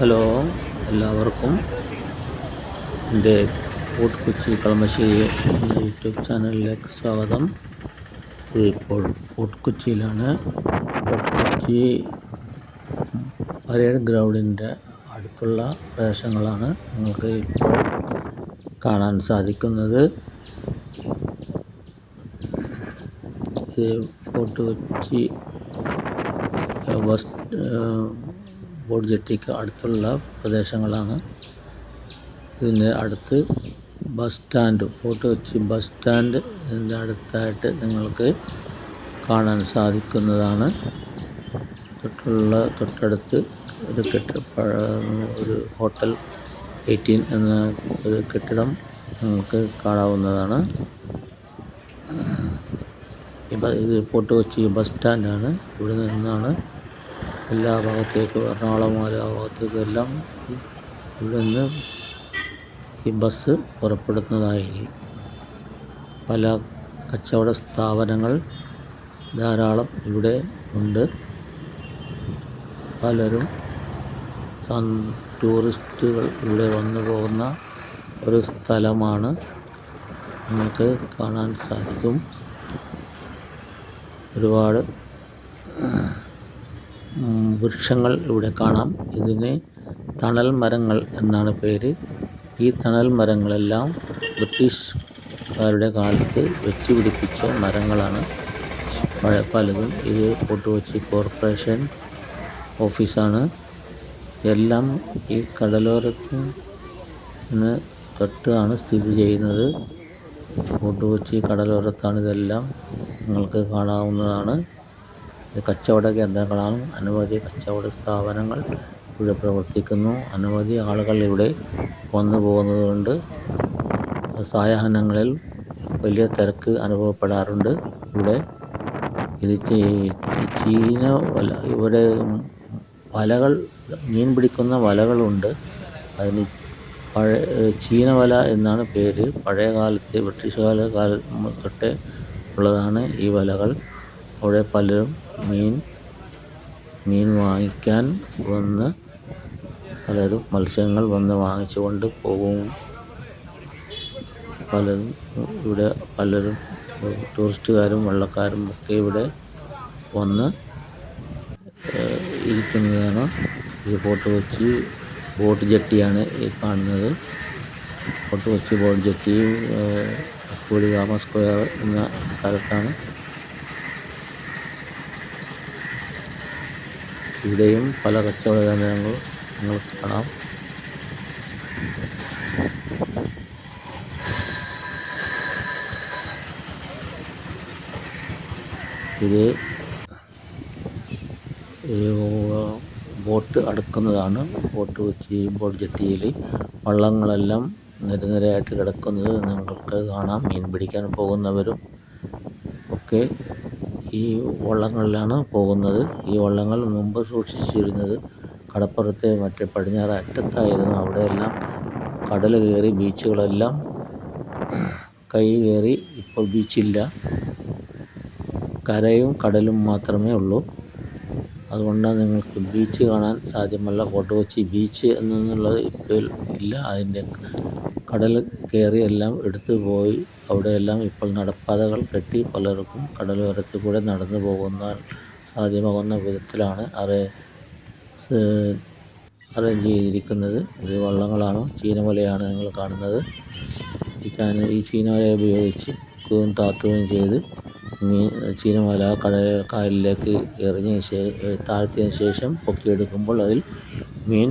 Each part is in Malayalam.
ഹലോ, എല്ലാവർക്കും എൻ്റെ ഫോർട്ട് കൊച്ചി കളമശ്ശേരി എന്ന യൂട്യൂബ് ചാനലിലേക്ക് സ്വാഗതം. ഇപ്പോൾ ഫോർട്ട് കൊച്ചിയിലാണ്. ഫോർട്ട് കൊച്ചി പരേഡ് ഗ്രൗണ്ടിൻ്റെ അടുത്തുള്ള പ്രദേശങ്ങളാണ് നിങ്ങൾക്ക് ഇപ്പോൾ കാണാൻ സാധിക്കുന്നത്. ഇത് ഫോർട്ട് കൊച്ചി ബോട്ട് ജെട്ടിക്ക് അടുത്തുള്ള പ്രദേശങ്ങളാണ്. ഇതിൻ്റെ അടുത്ത് bus stand, fort Kochi bus stand ഇതിൻ്റെ അടുത്തായിട്ട് നിങ്ങൾക്ക് കാണാൻ സാധിക്കുന്നതാണ്. തൊട്ടടുത്ത് ഒരു ഹോട്ടൽ 18 എന്ന ഒരു കെട്ടിടം നിങ്ങൾക്ക് കാണാവുന്നതാണ്. ഇത് ഫോർട്ട് കൊച്ചി ബസ് സ്റ്റാൻഡാണ്. ഇവിടെ നിന്നാണ് എല്ലാ ഭാഗത്തേക്കും, എറണാകുളം എല്ലാ ഭാഗത്തേക്കും എല്ലാം ഇവിടെ നിന്ന് ഈ ബസ് പുറപ്പെടുന്നതായിരിക്കും. പല കച്ചവട സ്ഥാപനങ്ങൾ ധാരാളം ഇവിടെ ഉണ്ട്. പലരും ടൂറിസ്റ്റുകൾ ഇവിടെ വന്നു പോകുന്ന ഒരു സ്ഥലമാണ്. നിങ്ങൾക്ക് കാണാൻ സാധിക്കും. ഒരുപാട് വൃക്ഷങ്ങൾ ഇവിടെ കാണാം. ഇതിന് തണൽ മരങ്ങൾ എന്നാണ് പേര്. ഈ തണൽ മരങ്ങളെല്ലാം ബ്രിട്ടീഷുകാരുടെ കാലത്ത് വെച്ച് പിടിപ്പിച്ച മരങ്ങളാണ് പലതും. ഇത് ഫോർട്ട് കൊച്ചി കോർപ്പറേഷൻ ഓഫീസാണ്. എല്ലാം ഈ കടലോരത്തിന് തൊട്ടാണ് സ്ഥിതി ചെയ്യുന്നത്. ഫോർട്ട് കൊച്ചി കടലോരത്താണ് ഇതെല്ലാം നിങ്ങൾക്ക് കാണാവുന്നതാണ്. കച്ചവട കേന്ദ്രങ്ങളാണ്. അനവധി കച്ചവട സ്ഥാപനങ്ങൾ ഇവിടെ പ്രവർത്തിക്കുന്നു. അനവധി ആളുകൾ ഇവിടെ വന്നു പോകുന്നതുകൊണ്ട് സായാഹ്നങ്ങളിൽ വലിയ തിരക്ക് അനുഭവപ്പെടാറുണ്ട് ഇവിടെ. ഇത് ചീന വല, ഇവിടെ വലകൾ, മീൻ പിടിക്കുന്ന വലകളുണ്ട്. അതിന് ചീന വല എന്നാണ് പേര്. പഴയ കാലത്ത് ബ്രിട്ടീഷുകാല തൊട്ടേ ഉള്ളതാണ് ഈ വലകൾ. അവിടെ പലരും മീൻ വാങ്ങിക്കാൻ വന്ന് പലരും മത്സ്യങ്ങൾ വന്ന് വാങ്ങിച്ചു കൊണ്ട് പോകും. പലരും ടൂറിസ്റ്റുകാരും വള്ളക്കാരും ഒക്കെ ഇവിടെ വന്ന് ഇരിക്കുന്നതാണ്. ഇത് ഫോർട്ട് കൊച്ചി ബോട്ട് ജെട്ടിയാണ് ഈ കാണുന്നത്. ഫോർട്ട് കൊച്ചി ബോട്ട് ജെട്ടി കൂടിഗാമ സ്ക്വയർ എന്ന സ്ഥലത്താണ്. ഇവിടെയും പല കച്ചവട കേന്ദ്രങ്ങൾ നിങ്ങൾക്ക് കാണാം. ഇത് ബോട്ട് അടുക്കുന്നതാണ്. ഫോർട്ട് കൊച്ചി ബോട്ട് ജെട്ടിയിൽ വള്ളങ്ങളെല്ലാം നിരനിരയായിട്ട് കിടക്കുന്നത് നിങ്ങൾക്ക് കാണാം. മീൻ പിടിക്കാൻ പോകുന്നവരും ഒക്കെ ഈ വള്ളങ്ങളിലാണ് പോകുന്നത്. ഈ വള്ളങ്ങൾ മുമ്പ് സൂക്ഷിച്ചിരുന്നത് കടപ്പുറത്തെ മറ്റേ പടിഞ്ഞാറ് അറ്റത്തായിരുന്നു. അവിടെയെല്ലാം കടൽ കയറി, ബീച്ചുകളെല്ലാം കൈ കയറി. ഇപ്പോൾ ബീച്ചില്ല, കരയും കടലും മാത്രമേ ഉള്ളൂ. അതുകൊണ്ടാണ് നിങ്ങൾക്ക് ബീച്ച് കാണാൻ സാധ്യമല്ല. ഫോർട്ട് കൊച്ചി ബീച്ച് എന്നുള്ളത് ഇപ്പോൾ ഇല്ല. അതിൻ്റെ കടൽ കയറി എല്ലാം എടുത്തു പോയി. അവിടെയെല്ലാം ഇപ്പോൾ നടപ്പാതകൾ കെട്ടി പലർക്കും കടലോരത്തിൽ കൂടെ നടന്നു പോകുന്ന സാധ്യമാകുന്ന വിധത്തിലാണ് അറേഞ്ച് ചെയ്തിരിക്കുന്നത്. ഇത് വള്ളങ്ങളാണ്, ചീനവലയാണ് നിങ്ങൾ കാണുന്നത്. ഈ ചീനവല ഉപയോഗിച്ച് കുകയും താത്തുകയും ചെയ്ത് ചീനവല കായലിലേക്ക് താഴ്ത്തിയതിന് ശേഷം പൊക്കിയെടുക്കുമ്പോൾ അതിൽ മീൻ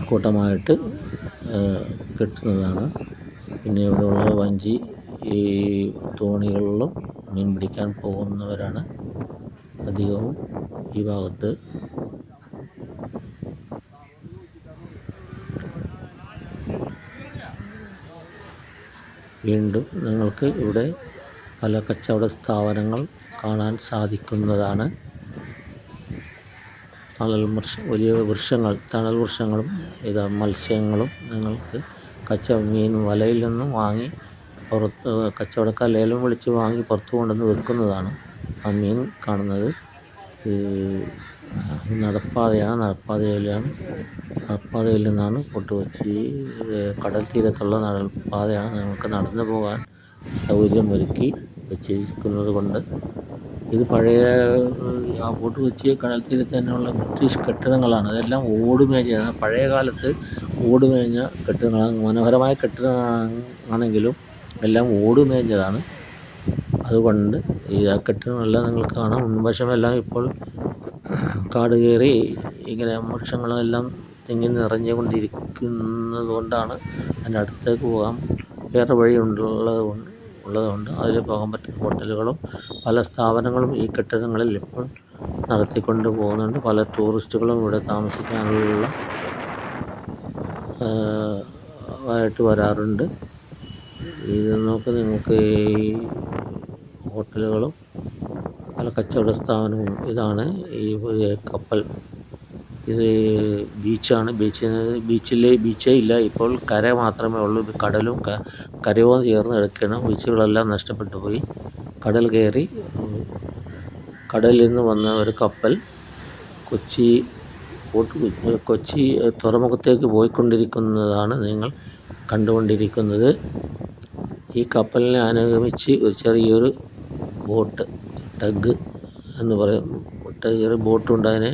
കൂട്ടമായിട്ട് കിട്ടുന്നതാണ്. പിന്നെ ഇവിടെയുള്ള വഞ്ചി, ഈ തോണികളിലും മീൻ പിടിക്കാൻ പോകുന്നവരാണ് അധികവും ഈ ഭാഗത്ത്. വീണ്ടും നിങ്ങൾക്ക് ഇവിടെ പല കച്ചവട സ്ഥാപനങ്ങൾ കാണാൻ സാധിക്കുന്നതാണ്. വലിയ വൃക്ഷങ്ങൾ, തണൽ വൃക്ഷങ്ങളും മത്സ്യങ്ങളും നിങ്ങൾക്ക് മീൻ വലയിൽ നിന്നും വാങ്ങി കച്ചവടക്കാർ ലേലം വിളിച്ച് വാങ്ങി പുറത്ത് കൊണ്ടുവന്ന് വെക്കുന്നതാണ് ആ മീൻ കാണുന്നത്. നടപ്പാതയിൽ നിന്നാണ് ഫോർട്ട് കൊച്ചി കടൽ തീരത്തുള്ള പാതയാണ്. നിങ്ങൾക്ക് നടന്നു പോകാൻ സൗകര്യമൊരുക്കി വെച്ചിരിക്കുന്നത് കൊണ്ട് ഇത് പഴയ ഫോർട്ട് കൊച്ചി കടൽ തീരത്ത് തന്നെയുള്ള ബ്രിട്ടീഷ് കെട്ടിടങ്ങളാണ്. അതെല്ലാം ഓടുമേഞ്ഞതാണ്. പഴയ കാലത്ത് ഓടുമേഞ്ഞ കെട്ടിടങ്ങളാണ്. മനോഹരമായ കെട്ടിടങ്ങളാണെങ്കിലും എല്ലാം ഓടുമേഞ്ഞതാണ്. അതുകൊണ്ട് ഈ കെട്ടിടങ്ങളെല്ലാം നിങ്ങൾക്ക് കാണാം. മുൻവശമെല്ലാം ഇപ്പോൾ കാട് കയറി ഇങ്ങനെ വൃക്ഷങ്ങളെല്ലാം തിങ്ങി നിറഞ്ഞുകൊണ്ടിരിക്കുന്നത് കൊണ്ടാണ് അതിൻ്റെ അടുത്തേക്ക് പോകാൻ വേറെ വഴി ഉള്ളതുകൊണ്ട് അതിൽ പോകാൻ പറ്റുന്ന ഹോട്ടലുകളും പല സ്ഥാപനങ്ങളും ഈ കെട്ടിടങ്ങളിൽ ഇപ്പോൾ നടത്തിക്കൊണ്ട് പോകുന്നുണ്ട്. പല ടൂറിസ്റ്റുകളും ഇവിടെ താമസിക്കാനുള്ള ആയിട്ട് വരാറുണ്ട്. ഇത് നിങ്ങൾക്ക് ഈ ഹോട്ടലുകളും പല കച്ചവട സ്ഥാപനവും ഇതാണ് ഈ കപ്പൽ. ഇത് ബീച്ചാണ്. ബീച്ചേ ഇല്ല, ഇപ്പോൾ കര മാത്രമേ ഉള്ളൂ. കടലും കരയോട് ചേർന്ന് കിടക്കുകയാണ്. ബീച്ചുകളെല്ലാം നഷ്ടപ്പെട്ടു പോയി. കടൽ കയറി കടലിൽ നിന്ന് വന്ന ഒരു കപ്പൽ കൊച്ചി തുറമുഖത്തേക്ക് പോയിക്കൊണ്ടിരിക്കുന്നതാണ് നിങ്ങൾ കണ്ടുകൊണ്ടിരിക്കുന്നത്. ഈ കപ്പലിനെ അനുഗമിച്ച് ഒരു ചെറിയൊരു ബോട്ട്, ടഗ് എന്ന് പറയും, ചെറിയ ബോട്ടുണ്ട്. അതിനെ